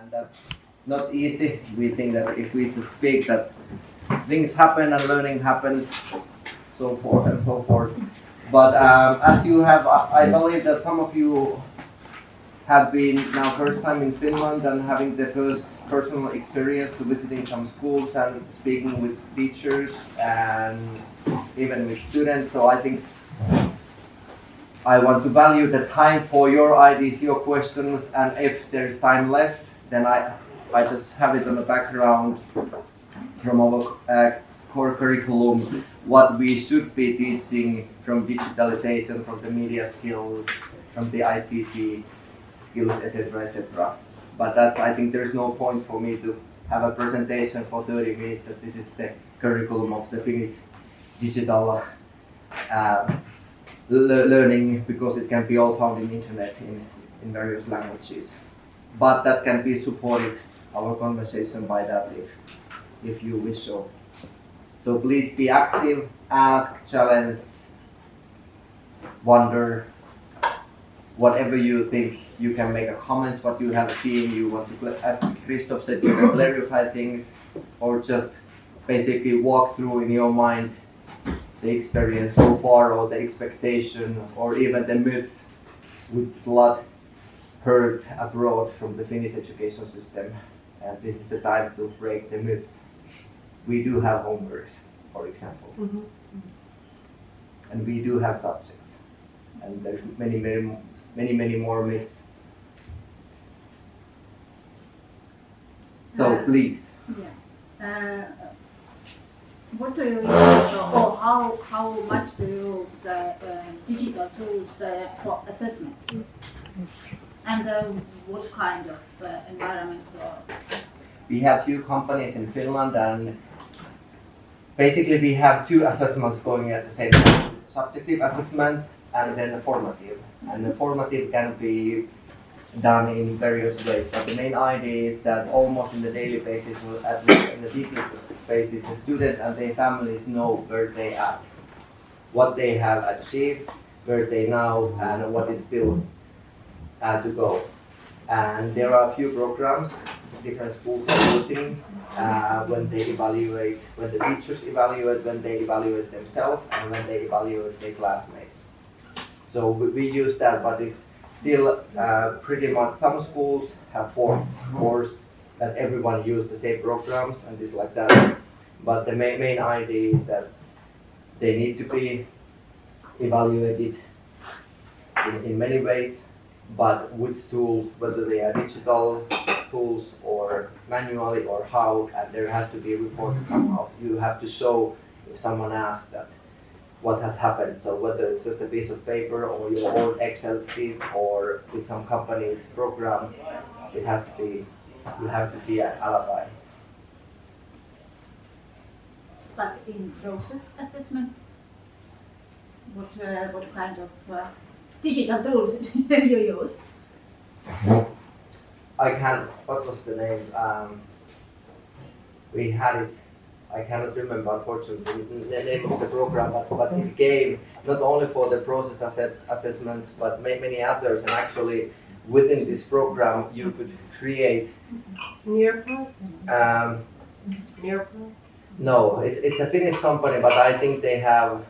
and that's not easy. We think that if we just speak that things happen and learning happens, so forth and so forth. But as you have, I believe that some of you have been now first time in Finland and having the first personal experience to visiting some schools and speaking with teachers and even with students. So I think I want to value the time for your ideas, your questions, and if there is time left, then I just have it on the background from our core curriculum, what we should be teaching from digitalization, from the media skills, from the ICT skills, etc., etc. But that, I think there's no point for me to have a presentation for 30 minutes that this is the curriculum of the Finnish digital learning, because it can be all found in internet in various languages. But that can be supported, our conversation, by that if you wish so. So please be active, ask, challenge, wonder, whatever you think. You can make a comments what you have seen, you want to, as Christoph said, you can clarify things, or just basically walk through in your mind the experience so far, or the expectation, or even the myths which a lot heard abroad from the Finnish education system. And this is the time to break the myths. We do have homeworks, for example, and we do have subjects, and there's many more myths. So please. Yeah. What do you use, or how much do you use digital tools for assessment? And what kind of environments? We have few companies in Finland, and basically we have two assessments going at the same time: subjective assessment and then the formative. And the formative can be done in various ways, but the main idea is that almost on the daily basis, or at least on the weekly basis, the students and their families know where they are, what they have achieved, where they now, and what is still to go. And there are a few programs different schools are using when they evaluate, when the teachers evaluate, when they evaluate themselves, and when they evaluate their classmates. So we use that, but it's still pretty much, some schools have forced that everyone use the same programs and things like that. But the main idea is that they need to be evaluated in many ways, but which tools, whether they are digital tools or manually or how, and there has to be reported somehow. You have to show, if someone asks that, what has happened. So whether it's just a piece of paper or your own Excel sheet or with some company's program, it has to be, you have to be an alibi. But in process assessment, what kind of digital tools you use? I can't, what was the name? We had it, I cannot remember unfortunately the name of the program, but it gave not only for the process assessments, but many others. And actually within this program you could create no, it's a Finnish company, but I think they have,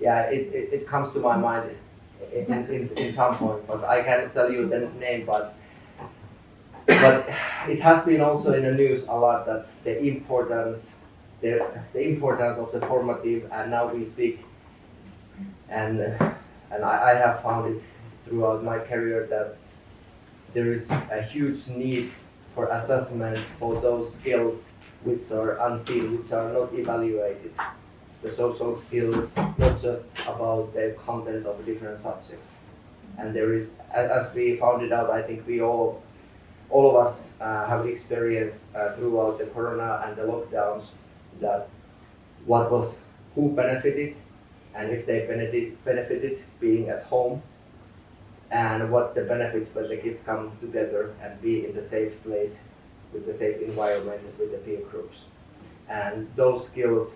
yeah, it comes to my mind in some point, but I cannot tell you the name, but it has been also in the news a lot that the importance of the formative, and now we speak, and I have found it throughout my career that there is a huge need for assessment for those skills which are unseen, which are not evaluated. The social skills, not just about the content of different subjects. And there is, as we found it out, I think we all of us have experienced throughout the corona and the lockdowns that who benefited, and if they benefited being at home, and what's the benefits when the kids come together and be in the safe place with the safe environment with the peer groups. And those skills,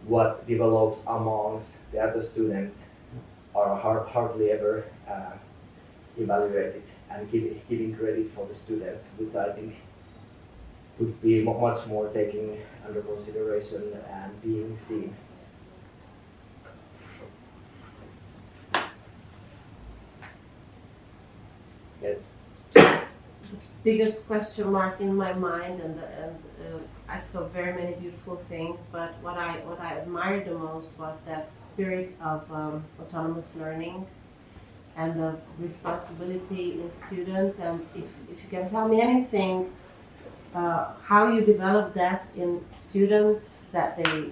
what develops amongst the other students, are hardly ever evaluated. and giving credit for the students, which I think would be much more taking under consideration and being seen. Yes. Biggest question mark in my mind, and I saw very many beautiful things, but what I admired the most was that spirit of autonomous learning and of responsibility in students. And if you can tell me anything, how you develop that in students, that they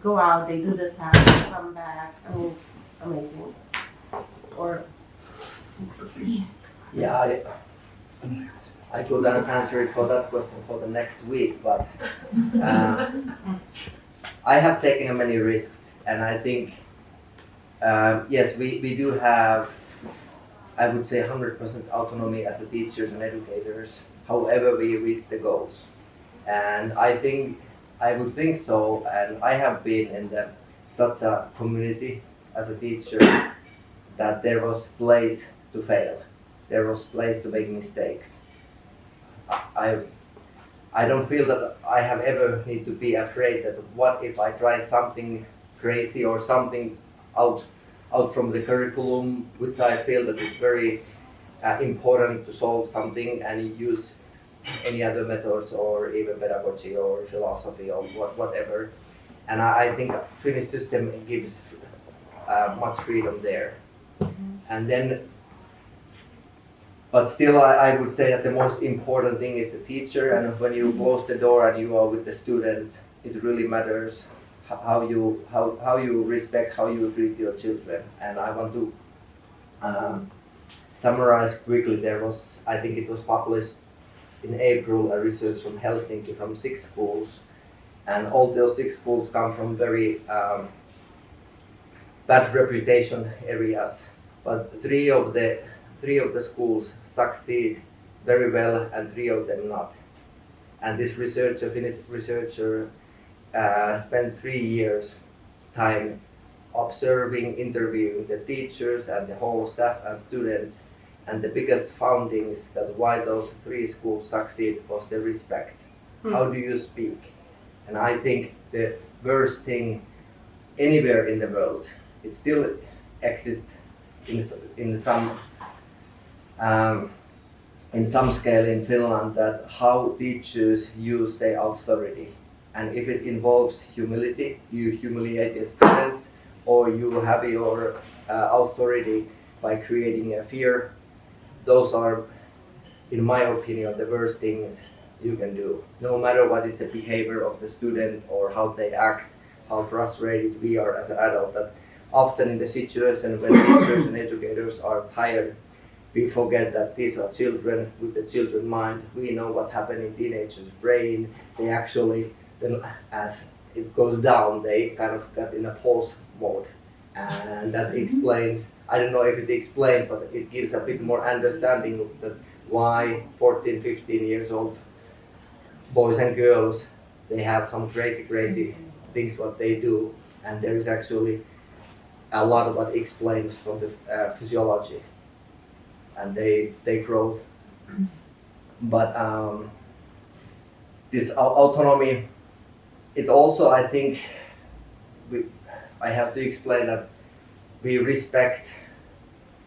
go out, they do the task, they come back. I mean, it's amazing. Or Yeah, I could answer it for that question for the next week, but I have taken many risks, and I think, yes, we do have, I would say, 100% autonomy as a teachers and educators, however we reach the goals. And I would think so, and I have been in such a community as a teacher that there was place to fail. There was place to make mistakes. I don't feel that I have ever need to be afraid that what if I try something crazy or something out from the curriculum, which I feel that it's very important to solve something, and use any other methods or even pedagogy or philosophy or whatever. And I think Finnish system gives much freedom there. And then, but still, I would say that the most important thing is the teacher, and when you close the door and you are with the students, it really matters how you respect, how you treat your children. And I want to summarize quickly. There was, I think it was published in April, a research from Helsinki from 6 schools, and all those 6 schools come from very bad reputation areas, but three of the schools succeed very well and 3 of them not. And this Finnish researcher spent 3 years time observing, interviewing the teachers and the whole staff and students, and the biggest findings that why those 3 schools succeed was the respect. How do you speak? And I think the worst thing anywhere in the world, it still exists in some scale in Finland, that how teachers use their authority. And if it involves humility, you humiliate the students, or you have your authority by creating a fear, those are, in my opinion, the worst things you can do. No matter what is the behavior of the student or how they act, how frustrated we are as an adult, that often in the situation when teachers and educators are tired, we forget that these are children with the children mind. We know what happened in teenagers' brain. They actually, then as it goes down, they kind of got in a pause mode. And that explains, I don't know if it explains, but it gives a bit more understanding of that why 14, 15 years old boys and girls, they have some crazy things what they do. And there is actually a lot of what explains from the physiology and they growth. But this autonomy, it also, I think, I have to explain that we respect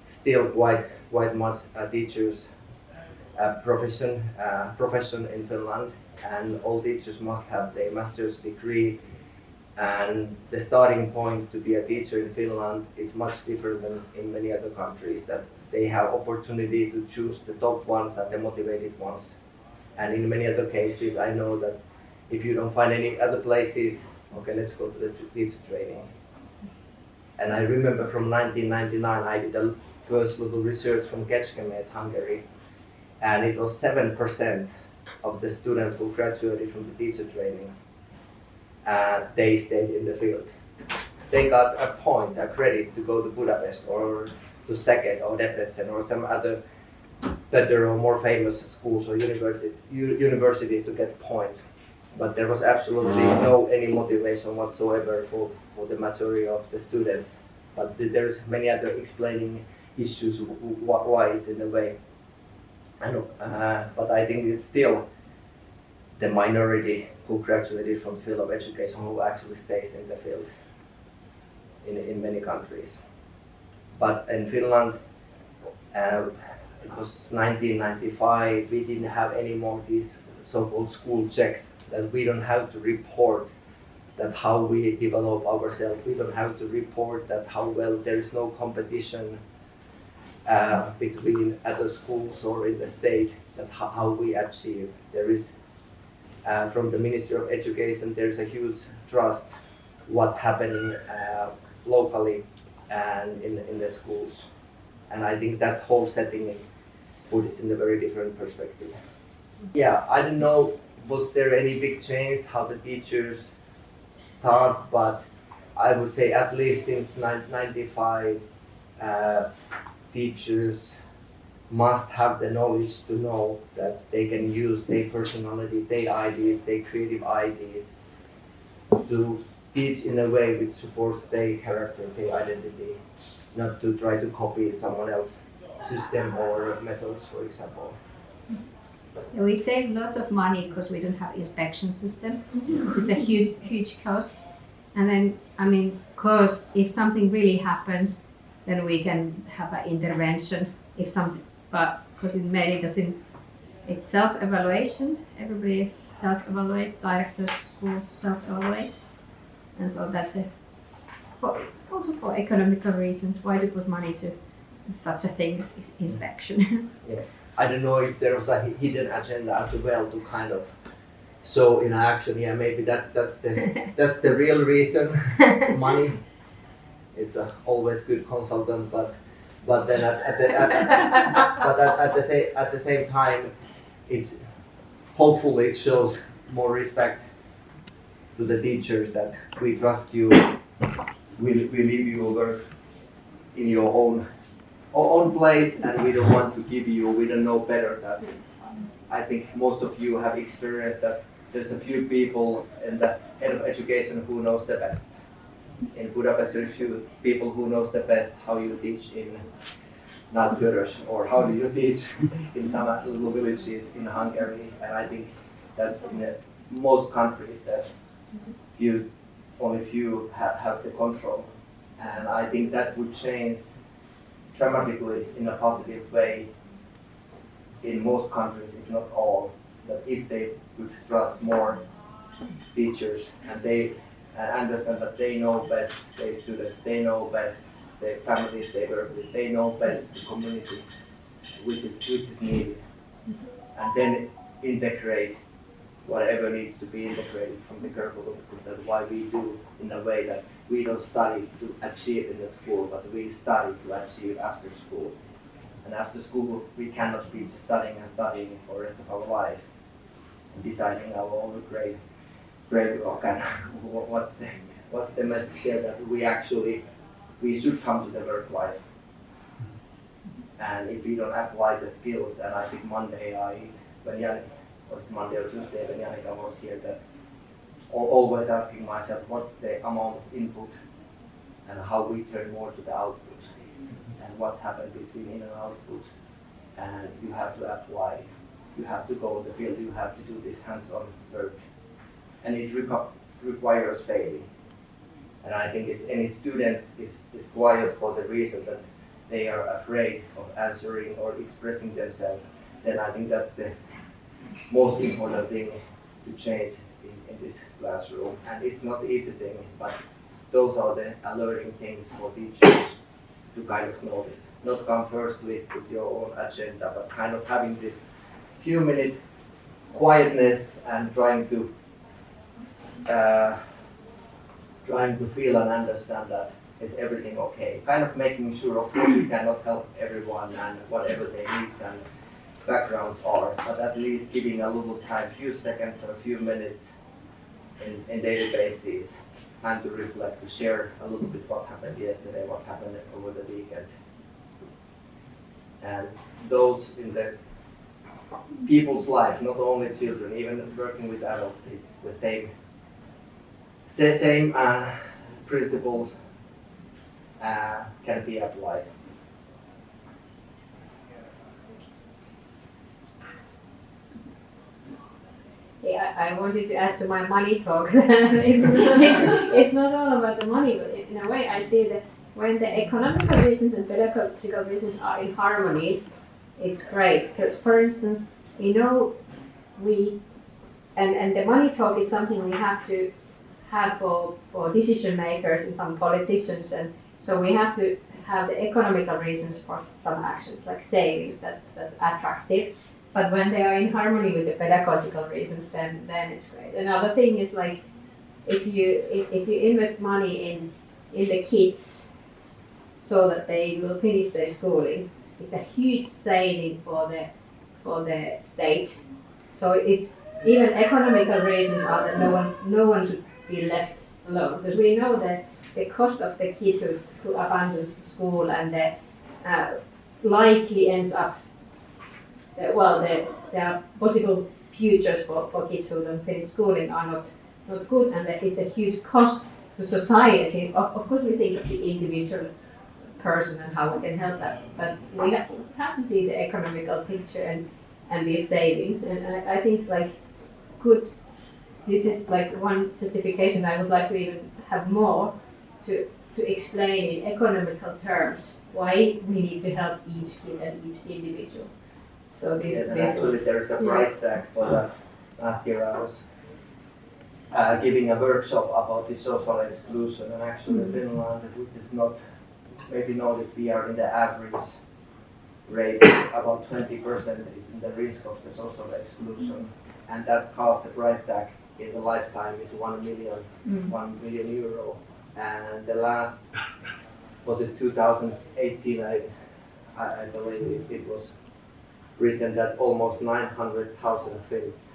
still quite much teachers' profession in Finland, and all teachers must have their master's degree. And the starting point to be a teacher in Finland is much different than in many other countries, that they have opportunity to choose the top ones and the motivated ones. And in many other cases, I know that if you don't find any other places, okay, let's go to the teacher training. And I remember from 1999, I did a first little research from Jyväskylä-ben, Hungary, and it was 7% of the students who graduated from the teacher training. They stayed in the field. They got a point, a credit to go to Budapest or to Szeged or Debrecen or some other better or more famous schools or universities to get points. But there was absolutely no any motivation whatsoever for the majority of the students. But there's many other explaining issues wise in a way. And, but I think it's still the minority who graduated from the field of education who actually stays in the field in many countries. But in Finland, it was 1995, we didn't have any more these so-called school checks, that we don't have to report that how we develop ourselves. We don't have to report that how well there is no competition between other schools or in the state, that how we achieve. There is, from the Ministry of Education, there is a huge trust what's happening locally and in the schools. And I think that whole setting put us in a very different perspective. Yeah, I don't know, was there any big change how the teachers taught, but I would say at least since 95, teachers must have the knowledge to know that they can use their personality, their ideas, their creative ideas to teach in a way which supports their character, their identity, not to try to copy someone else's system or methods, for example. We save lots of money because we don't have inspection system. It's a huge cost. And then, I mean, course, if something really happens, then we can have an intervention. If something, but because in medicine, it's self-evaluation. Everybody self-evaluates. Directors, schools self-evaluate, and so that's it. Also for economical reasons, why to put money to such a thing as inspection? Yeah. I don't know if there was a hidden agenda as well to kind of show in action. Yeah, maybe that's the real reason. Money is always good consultant, but then at the same time, it hopefully it shows more respect to the teachers that we trust you. We leave you work in your own place, and we don't want to give you, we don't know better. That I think most of you have experienced that there's a few people in the head of education who knows the best. In Budapest, there's a few people who knows the best how you teach in Nagyörös, or how do you teach in some little villages in Hungary. And I think that's in most countries that only few have the control. And I think that would change dramatically in a positive way in most countries, if not all, that if they would trust more teachers and they understand that they know best their students, they know best their families they work with, they know best the community which is needed, and then integrate whatever needs to be integrated from the curriculum. That's why we do in a way that we don't study to achieve in the school, but we study to achieve after school. And after school, we cannot be just studying for the rest of our life and deciding our own grade work. And what's the message here, that we should come to the work life. And if we don't apply the skills, and I think Monday or Tuesday when Janika was here, that always asking myself what's the amount of input and how we turn more to the output, and what's happened between in and output. And you have to apply, you have to go to the field, you have to do this hands-on work, and it requires failing. And I think any student is quiet for the reason that they are afraid of answering or expressing themselves, then I think that's the most important thing to change in this classroom. And it's not the easy thing, but those are the alerting things for teachers to kind of notice. Not come firstly with your own agenda, but kind of having this few minute quietness and trying to feel and understand that is everything okay. Kind of making sure, of course, you cannot help everyone and whatever their needs and backgrounds are, but at least giving a little time, few seconds or a few minutes in daily basis, time to reflect, to share a little bit what happened yesterday, what happened over the weekend. And those in the people's life, not only children, even working with adults, it's the same principles can be applied. I wanted to add to my money talk. It's not all about the money, but in a way I see that when the economical reasons and pedagogical reasons are in harmony, it's great. Because for instance, we and the money talk is something we have to have for decision makers and some politicians, and so we have to have the economical reasons for some actions like savings that's attractive. But when they are in harmony with the pedagogical reasons, then it's great. Another thing is like if you invest money in the kids so that they will finish their schooling, it's a huge saving for the state. So it's even economical reasons are that no one should be left alone, because we know that the cost of the kid who abandons the school and the likely ends up there are possible futures for kids who don't finish schooling are not good, and that it's a huge cost to society. Of course, we think of the individual person and how we can help that, but we have to see the economical picture and these savings. And I think this is like one justification. I would like to even have more to explain in economical terms why we need to help each kid and each individual. So Yes, and actually there is a price tag for that. Last year I was giving a workshop about the social exclusion, and actually Finland, which is not maybe noticed, we are in the average rate, about 20% is in the risk of the social exclusion, and that cost, the price tag in the lifetime is 1 million euro. And the last, was it 2018, I believe it was written that almost 900,000 Finns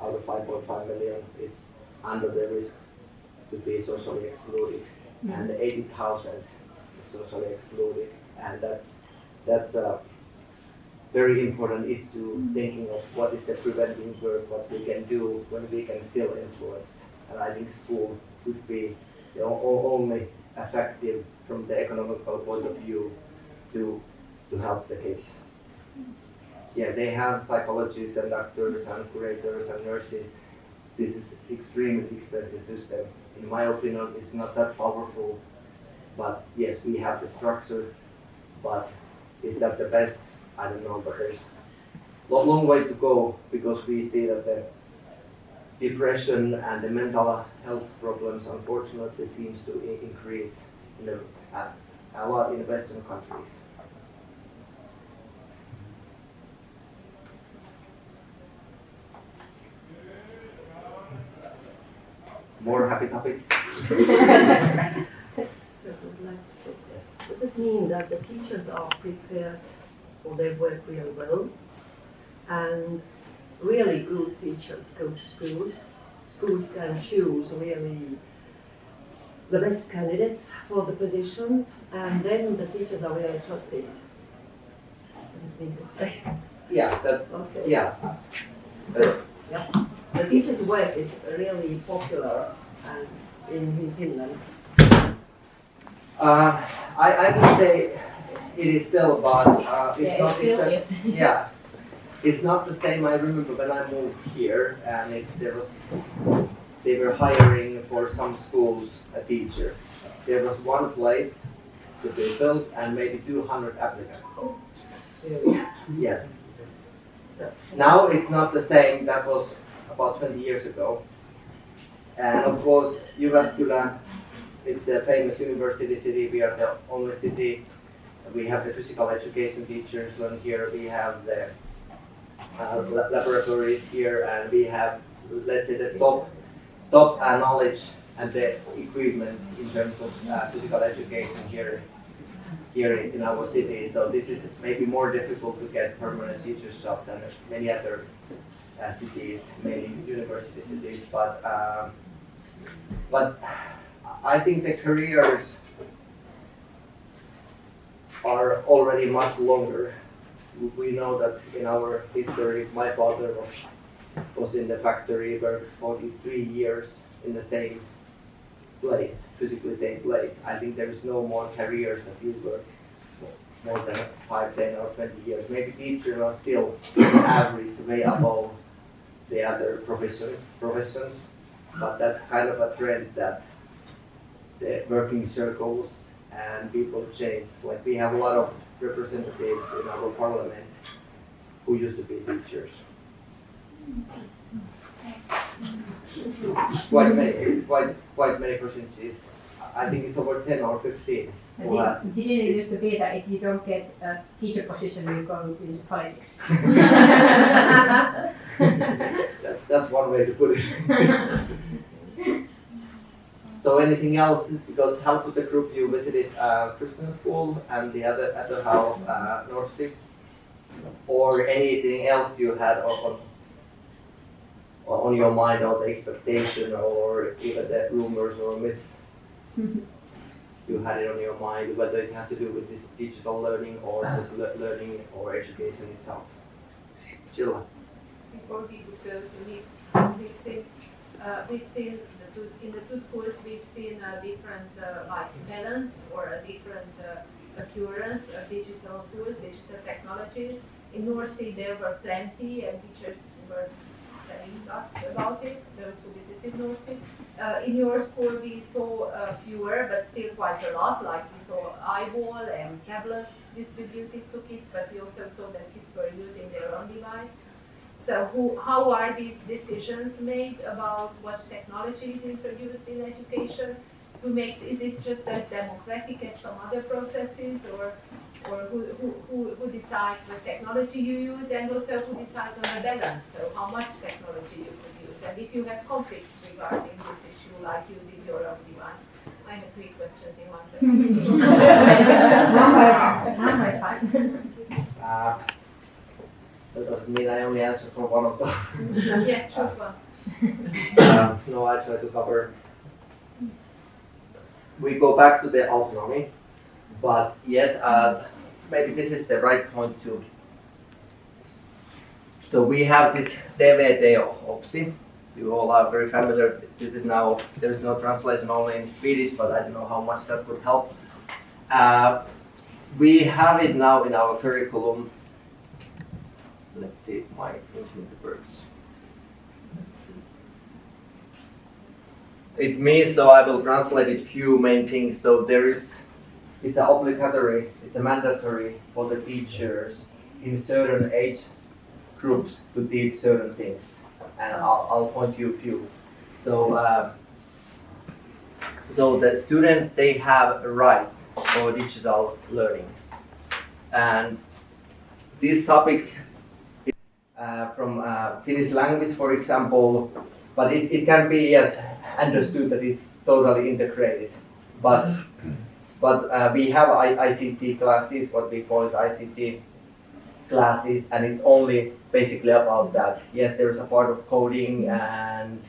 out of 5.5 million is under the risk to be socially excluded, and 80,000 is socially excluded, and that's a very important issue, thinking of what is the preventing work, what we can do when we can still influence. And I think school would be the only effective from the economical point of view to help the kids. Yeah, they have psychologists and doctors and curators and nurses. This is extremely expensive system. In my opinion, it's not that powerful, but yes, we have the structure, but is that the best? I don't know, but there's a long way to go, because we see that the depression and the mental health problems unfortunately seems to increase a lot in the Western countries. More happy topics? So I would like to say, does it mean that the teachers are prepared for their work really well, and really good teachers go to schools? Schools can choose really the best candidates for the positions, and then the teachers are really trusted. I think it's great. Yeah, that's Okay. yeah. The teachers' work is really popular in Finland. I would say it is still, but it's not exactly. Yeah, it's not the same. I remember when I moved here, and they were hiring for some schools a teacher. There was one place to be filled and maybe 200 applicants. Yes. Now it's not the same. That was about 20 years ago. And of course, Jyväskylä, it's a famous university city. We are the only city. We have the physical education teachers learn here. We have the laboratories here, and we have, let's say, the top knowledge and the equipments in terms of physical education here in our city. So this is maybe more difficult to get permanent teacher's job than many other cities, many university cities. But I think the careers are already much longer. We know that in our history, my father was in the factory, worked 43 years in the same place, physically same place. I think there is no more careers that you work more than 5, 10 or 20 years. Maybe teachers are still on average way above the other professions, but that's kind of a trend that the working circles and people change. Like we have a lot of representatives in our parliament who used to be teachers. It's quite many percentages. I think it's over 10 or 15. Didn't it used to be that if you don't get a teacher position, you go into politics? That's one way to put it. So anything else? Because half of the group you visited Christian school and the other half Norsi, or anything else you had on your mind, or the expectation, or even the rumors or myths you had it on your mind, whether it has to do with this digital learning or just learning or education itself. Jyväskylä. Before we would go to myths, we've seen in the two schools we've seen a different like balance or a different occurrence of digital tools, digital technologies. In North Sea there were plenty and teachers were telling us about it, those who visited North Sea. In your school we saw fewer but still quite a lot, like we saw eyeball and tablets distributed to kids, but we also saw that kids were using their own device. So how are these decisions made about what technology is introduced in education? Is it just as democratic as some other processes, or who decides what technology you use, and also who decides on the balance, so how much technology you could use, and if you have conflicts regarding this issue, like using your own device? I have 3 questions in one question. One by five. So it doesn't mean I only answer for one of those. Yeah, choose one. No, I try to cover. We go back to the autonomy, but yes, maybe this is the right point too. So we have this DVD opsi. You all are very familiar. This is now, there is no translation only in Swedish, but I don't know how much that would help. We have it now in our curriculum. Let's see if my internet works. It means, so I will translate it few main things. So it's a obligatory, it's a mandatory for the teachers in certain age groups to teach certain things. And I'll point you a few. So the students, they have rights for digital learnings. And these topics from Finnish language, for example, but it can be, yes, understood that it's totally integrated. But we have ICT classes, what we call it ICT classes, and it's only basically about that. Yes, there's a part of coding and...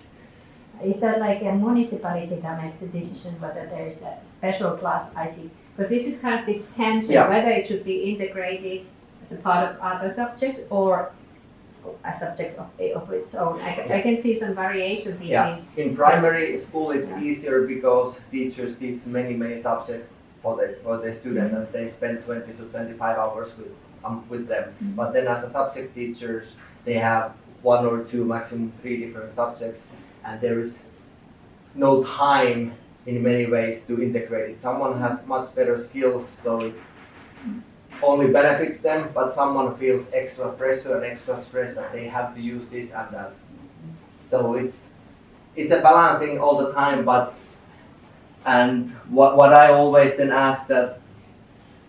Is that like a municipality that makes the decision whether there's a special class ICT? Because this is kind of this tension, whether it should be integrated as a part of other subjects or a subject of its own. I can see some variation between... Yeah, in primary school it's easier because teachers teach many subjects for the student, and they spend 20 to 25 hours with them. But then as a subject teachers, they have 1 or 2, maximum 3 different subjects, and there is no time in many ways to integrate it. Someone has much better skills, so it's only benefits them, but someone feels extra pressure and extra stress that they have to use this and that. So it's a balancing all the time, and what I always then ask, that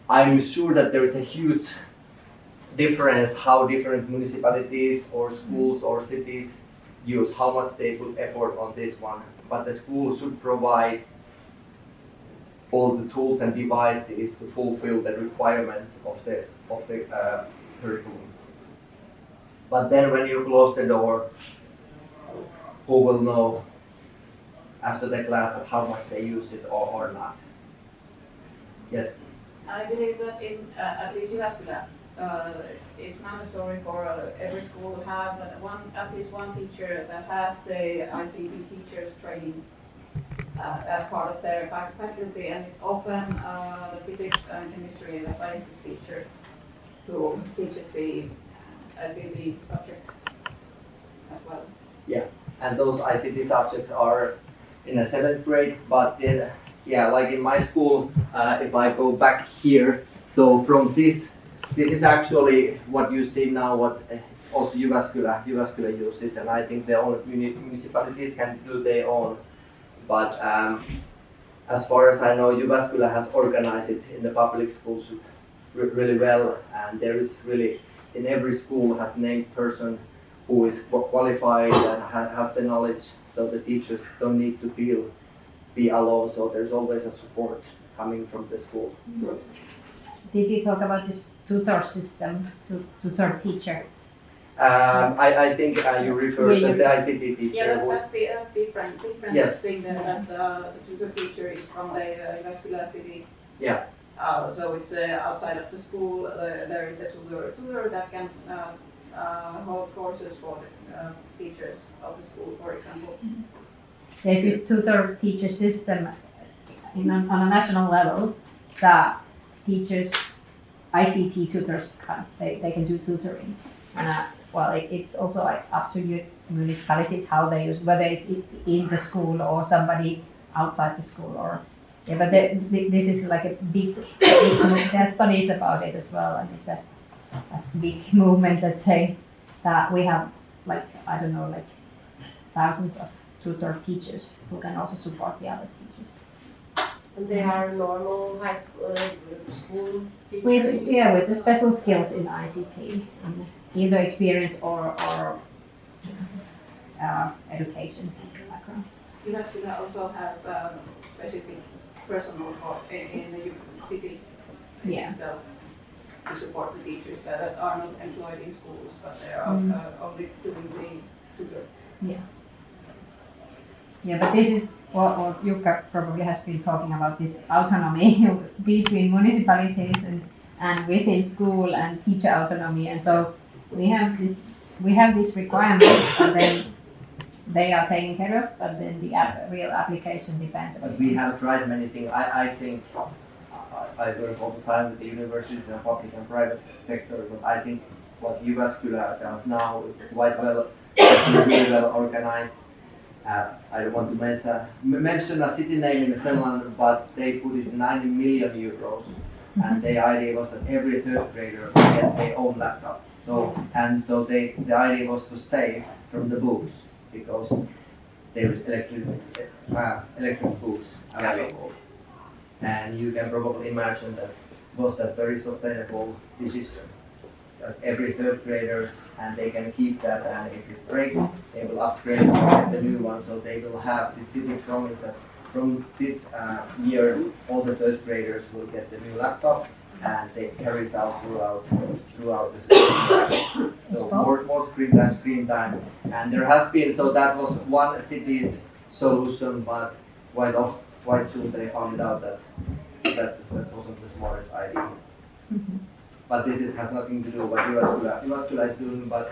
I'm sure that there is a huge difference how different municipalities or schools or cities use, how much they put effort on this one, but the school should provide all the tools and devices to fulfill the requirements of the curriculum. But then when you close the door, who will know after the class of how much they use it or not? Yes? I believe that in at least Jyväskylä, it's mandatory for every school to have at least one teacher that has the ICT teachers training as part of their faculty, and it's often the physics and chemistry and sciences teachers who teaches the ICT subject. as well. And those ICT subjects are in the 7th grade, but then, like in my school, if I go back here, so from this is actually what you see now, what also Jyväskylä uses, and I think the own municipalities can do their own. But as far as I know, Jyväskylä has organized it in the public schools really well, and there is really, in every school has named person who is qualified and has the knowledge, so the teachers don't need to be alone, so there's always a support coming from the school. Did you talk about this tutor system, tutor teacher? I think you refer to the ICT teacher. Yeah, that's different Yes. thing. That's the tutor teacher is from the Jyväskylä city. Yeah. So it's outside of the school. There is a tutor that can hold courses for the teachers of the school, for example. There's this tutor teacher system on a national level that teachers, ICT tutors, they can do tutoring. And it's also up to your municipalities how they use, whether it's in the school or somebody outside the school, or but this is like a big there are studies about it as well, and it's a big movement, let's say, that we have thousands of tutor teachers who can also support the other teachers. And they are normal high school teachers? With the special skills in ICT, and either experience or education background. Jyväskylä also has specific personnel in the city itself to support the teachers that are not employed in schools, but they are only doing the tutor. Yeah, but this is what Jukka probably has been talking about, this autonomy between municipalities and within school, and teacher autonomy, and so we have this requirements, and then they are taken care of, but then the real application depends. But we have tried many things. I think I work all the time with the universities and public and private sector, but I think what Jyväskylä does now is quite well, really well organized. I don't want to mention a city name in Finland, but they put it 90 million euros, and the idea was that every 3rd grader would get their own laptop. So the idea was to save from the books, because there is electric books available, and you can probably imagine that was that very sustainable decision. That every 3rd grader, and they can keep that, and if it breaks, they will upgrade and get the new one. So they will have the city promise that from this year, all the 3rd graders will get the new laptop, and it carries out throughout the school. So more screen time, and there has been, so that was one city's solution, but quite soon they found out that wasn't the smartest idea. But this has nothing to do with what Jyväskylä is doing, but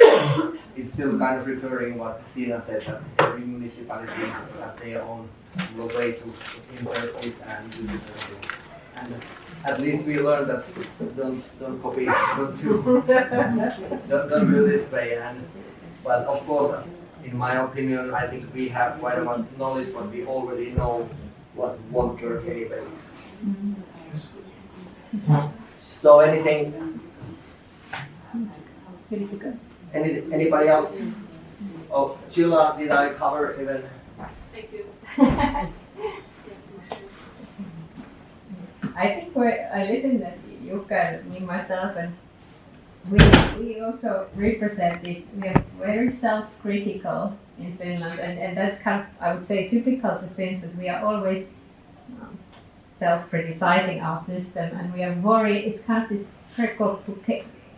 it's still kind of referring what Tina said, that every municipality has their own way to invert it and do different things. And at least we learned that don't copy, don't do this way. But of course, in my opinion, I think we have quite a much knowledge, but we already know what won't work anyways. So anything? Anybody else? Oh, Chilla, did I cover even? Thank you. I think I listened to Jukka and me myself, and we also represent this. We are very self-critical in Finland, and that's kind of, I would say, typical to Finns, that we are always self-criticizing our system, and we are worried. It's kind of this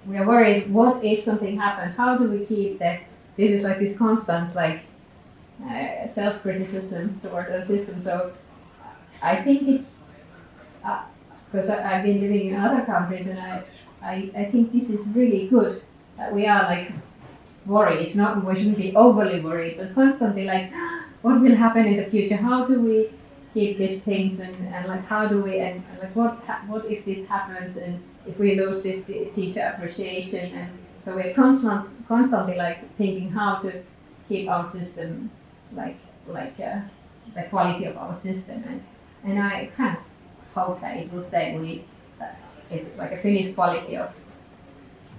we are worried, what if something happens? How do we keep that? This is like this constant self-criticism toward our system. So I think it's because I've been living in other countries, and I think this is really good that we are worried. It's not, we shouldn't be overly worried, but constantly what will happen in the future? How do we keep these things, and how do we, and what if this happens, and if we lose this teacher appreciation? And so we're constantly thinking how to keep our system like the quality of our system, and I kind of hope that it will stay that it's like a Finnish quality of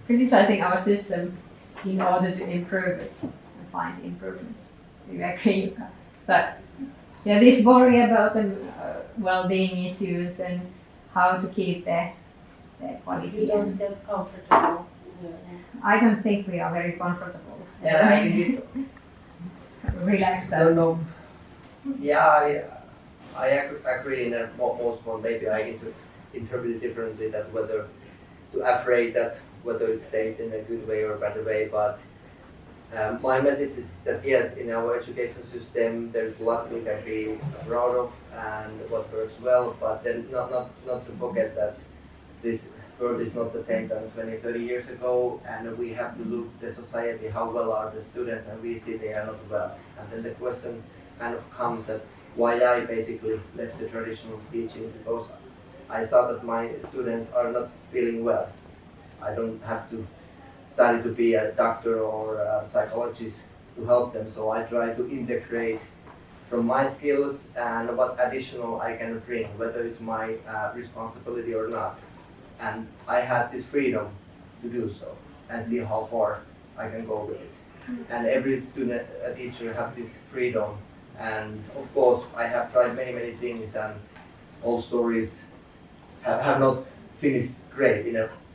criticizing our system in order to improve it and find improvements. Do you agree, Jukka? But yeah, this worry about the well-being issues and how to keep the quality. You don't get comfortable. I don't think we are very comfortable. Yeah, I think it's Relaxed. no. Yeah, I agree in most one. Maybe I interpret it differently, that whether to afraid that whether it stays in a good way or a bad way. But my message is that yes, in our education system there's a lot we can be proud of and what works well, but then not to forget that this world is not the same than 20, 30 years ago, and we have to look at the society, how well are the students, and we see they are not well. And then the question kind of comes that why I basically left the traditional teaching, because I saw that my students are not feeling well. I don't have to study to be a doctor or a psychologist to help them, so I try to integrate from my skills and what additional I can bring, whether it's my responsibility or not. And I had this freedom to do so and see how far I can go with it. And every student, a teacher, have this freedom. And of course, I have tried many things, and all stories have not finished great,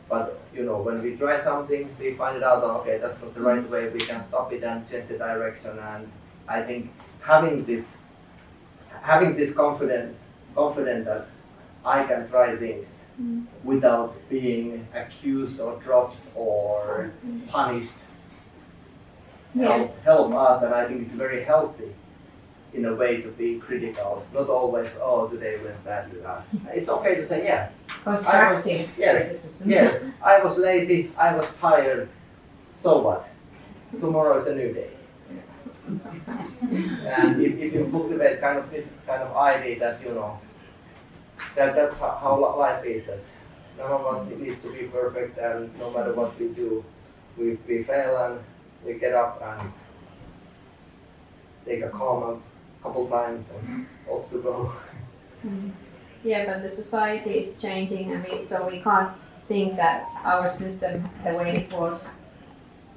but when we try something, we find it out, okay, that's not the right way, we can stop it and change the direction. And I think having this confidence that I can try things without being accused or dropped or punished help us, and I think it's very healthy in a way to be critical, not always, oh, today went badly. It's okay to say yes. Constructive criticism. Yes, I was lazy, I was tired, so what? Tomorrow is a new day. And if you cultivate this kind of idea that that's how life is. None of us needs to be perfect, and no matter what we do, we fail and we get up and take a calm a couple times and off to go. Yeah, but the society is changing, and so we can't think that our system, the way it was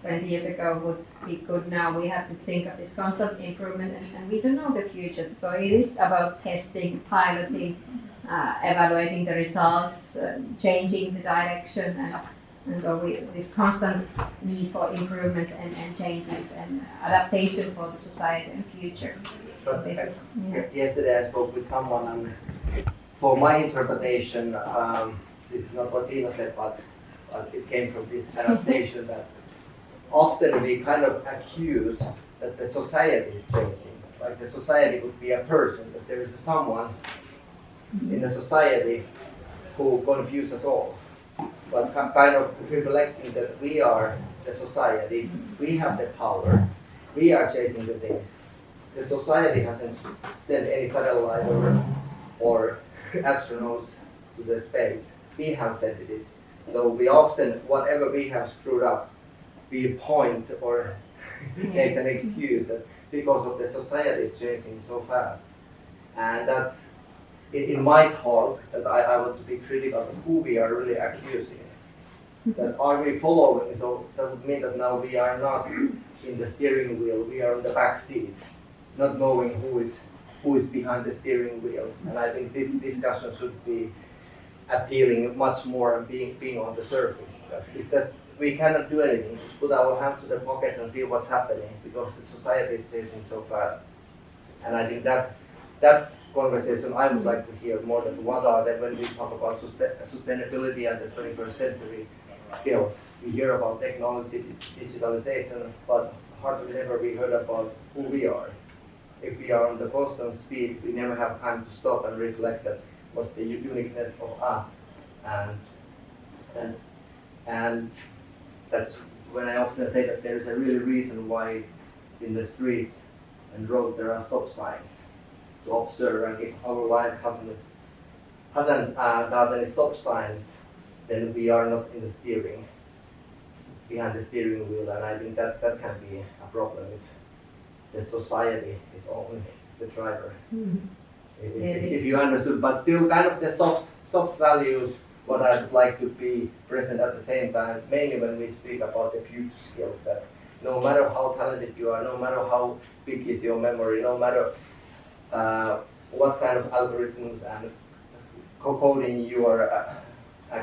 20 years ago, would be good now. We have to think of this constant improvement, and we don't know the future. So it is about testing, piloting, evaluating the results, changing the direction, and so this constant need for improvement and changes and adaptation for the society and future. But yesterday I spoke with someone, and for my interpretation, this is not what Tina said, but it came from this adaptation that often we kind of accuse that the society is changing. Like the society could be a person, that there is someone in the society who confuses us all. But kind of reflecting that we are the society, we have the power, we are chasing the things. The society hasn't sent any satellite or astronauts to the space. We have sent it. So we often, whatever we have screwed up, we point or make an excuse that because of the society is changing so fast. And that's in my talk that I want to be critical of who we are really accusing. That are we following? So does it mean that now we are not in the steering wheel, we are in the back seat, not knowing who is behind the steering wheel? And I think this discussion should be appealing much more and being on the surface. It's that we cannot do anything, just put our hand to the pocket and see what's happening, because the society is changing so fast. And I think that conversation I would like to hear more, than what are they when we talk about sustainability and the 21st century skills. We hear about technology, digitalization, but hardly ever we heard about who we are. If we are on the constant speed, we never have time to stop and reflect that what's the uniqueness of us. And that's when I often say that there is a real reason why in the streets and roads there are stop signs to observe, and if our life hasn't got any stop signs, then we are not in the behind the steering wheel, and I think that can be a problem the society is only the driver. Mhm. If you understood, but still kind of the soft values, what I'd like to be present at the same time, mainly when we speak about the future skills, that no matter how talented you are, no matter how big is your memory, no matter what kind of algorithms and coding you are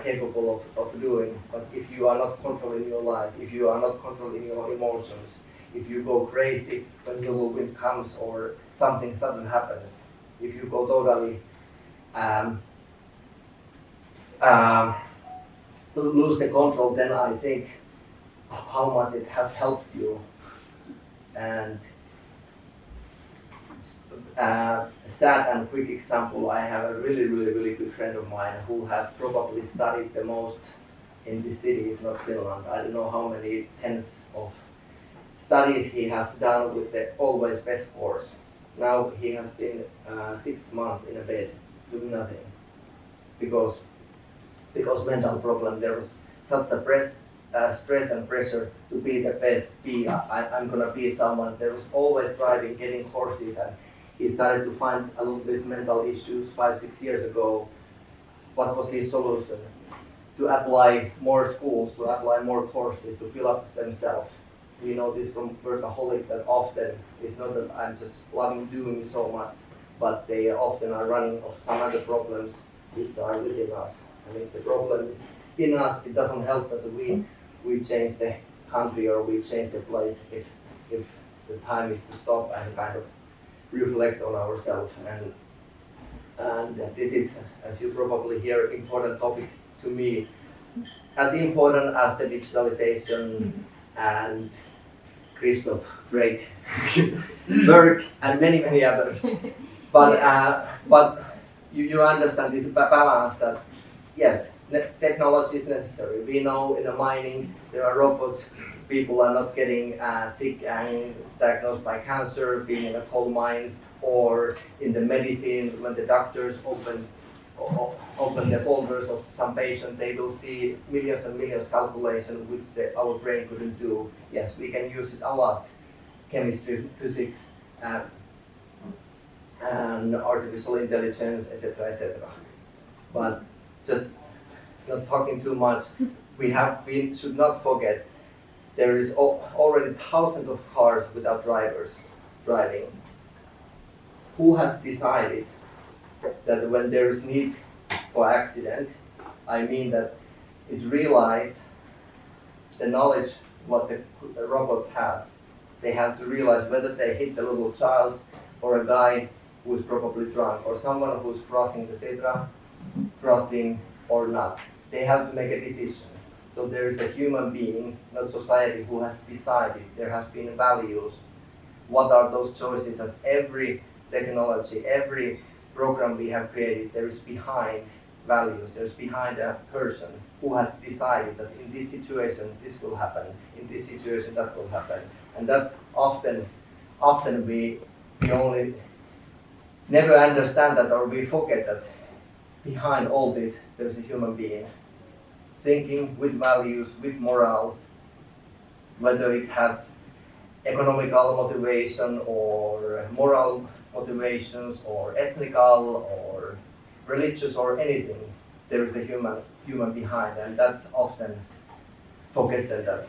capable of doing, but if you are not controlling your life, if you are not controlling your emotions, if you go crazy when the wind comes or something sudden happens, if you go totally lose the control, then I think how much it has helped you. And a sad and quick example, I have a really good friend of mine who has probably studied the most in this city, if not Finland. I don't know how many tens of studies he has done with the always best scores. Now he has been 6 months in a bed doing nothing because mental problem. There was such a stress and pressure to be the best. I'm gonna be someone. There was always driving, getting courses, and he started to find a little bit mental issues 5-6 years ago. What was his solution? To apply more schools, to apply more courses, to fill up themselves. We know this from workaholic that often it's not that I'm just loving doing so much, but they often are running of some other problems which are within us. And if the problem is in us, it doesn't help that we change the country or we change the place if the time is to stop and kind of reflect on ourselves. And this is, as you probably hear, important topic to me, as important as the digitalization and Christoph, great work, and many others. But you understand this balance that yes, technology is necessary. We know in the minings there are robots. People are not getting sick and diagnosed by cancer, being in the coal mines, or in the medicine when the doctors open the folders of some patient, they will see millions and millions calculations which our brain couldn't do. Yes, we can use it a lot, chemistry, physics, and artificial intelligence, etc. But just not talking too much, we should not forget there is already thousands of cars without drivers driving. Who has decided that when there is need for accident, I mean that it realize the knowledge what the robot has. They have to realize whether they hit a little child or a guy who is probably drunk or someone who's crossing the zebra crossing or not. They have to make a decision. So there is a human being, not society, who has decided. There has been values. What are those choices? As every technology, every program we have created, there is behind values. There's behind a person who has decided that in this situation this will happen, in this situation that will happen. And that's often we only never understand that, or we forget that behind all this there's a human being thinking with values, with morals, whether it has economical motivation or moral motivations or ethnical or religious or anything. There is a human behind, and that's often forgotten, that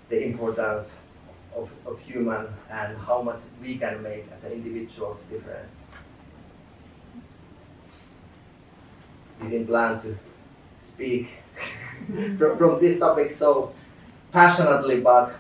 the importance of human and how much we can make as an individual's difference. We didn't plan to speak from this topic so passionately, but